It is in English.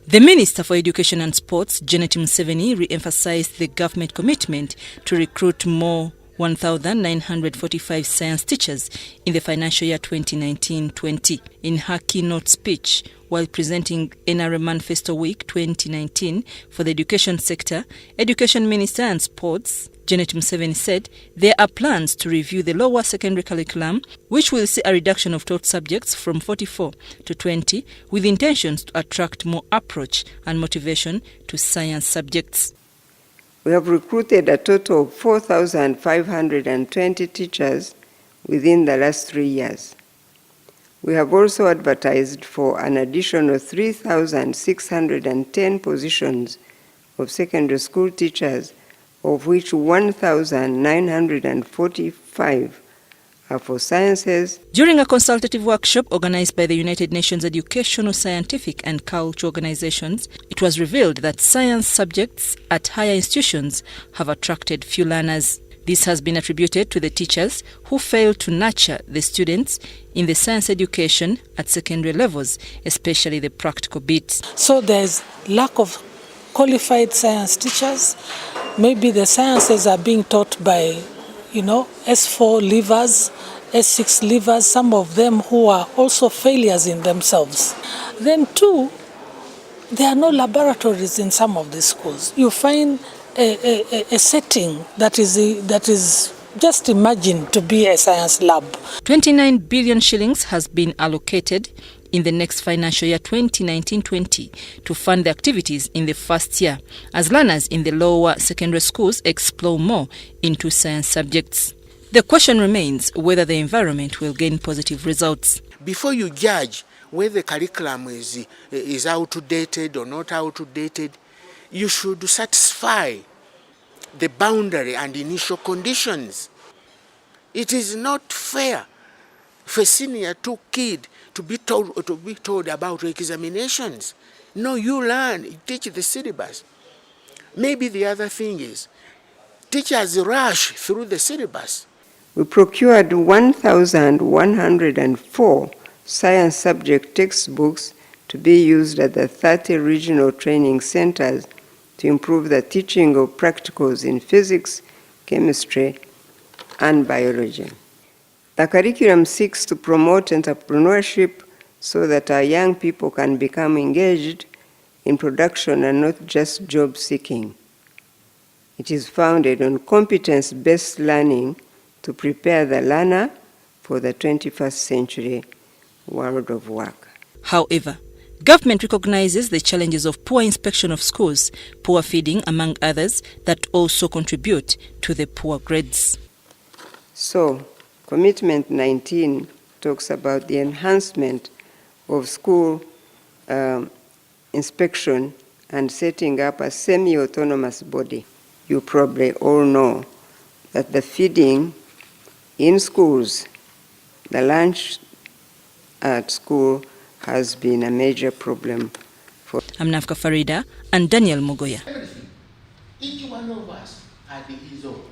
The Minister for Education and Sports, Janet Museveni, re-emphasized the government commitment to recruit more 1,945 science teachers in the financial year 2019-20. In her keynote speech, while presenting NRA Manifesto Week 2019 for the education sector, Education Minister and Sports, Janet Museveni, said there are plans to review the lower secondary curriculum, which will see a reduction of taught subjects from 44 to 20, with intentions to attract more approach and motivation to science subjects. We have recruited a total of 4,520 teachers within the last 3 years. We have also advertised for an additional 3,610 positions of secondary school teachers, of which 1,945 are for sciences. During a consultative workshop organized by the United Nations Educational, Scientific and Cultural Organizations, it was revealed that science subjects at higher institutions have attracted few learners. This has been attributed to the teachers who failed to nurture the students in the science education at secondary levels, especially the practical bits. So there's lack of qualified science teachers. Maybe the sciences are being taught by S4 leavers, S6 leavers, some of them who are also failures in themselves. Then two, there are no laboratories in some of these schools. You find a setting that is just imagined to be a science lab. 29 billion shillings has been allocated in the next financial year 2019-20 to fund the activities in the first year, as learners in the lower secondary schools explore more into science subjects. The question remains whether the environment will gain positive results. Before you judge whether the curriculum is outdated or not outdated, you should satisfy the boundary and initial conditions. It is not fair for senior 2 kid to be told about examinations. No, you learn, you teach the syllabus. Maybe the other thing is teachers rush through the syllabus. We procured 1,104 science subject textbooks to be used at the 30 regional training centers to improve the teaching of practicals in physics, chemistry, and biology. The curriculum seeks to promote entrepreneurship so that our young people can become engaged in production and not just job seeking. It is founded on competence-based learning to prepare the learner for the 21st century world of work. However, government recognizes the challenges of poor inspection of schools, poor feeding, among others, that also contribute to the poor grades. So, Commitment 19 talks about the enhancement of school inspection and setting up a semi-autonomous body. You probably all know that the feeding in schools, the lunch at school, has been a major problem for. I'm Nafka Farida and Daniel Mugoya. Each one of us had his own.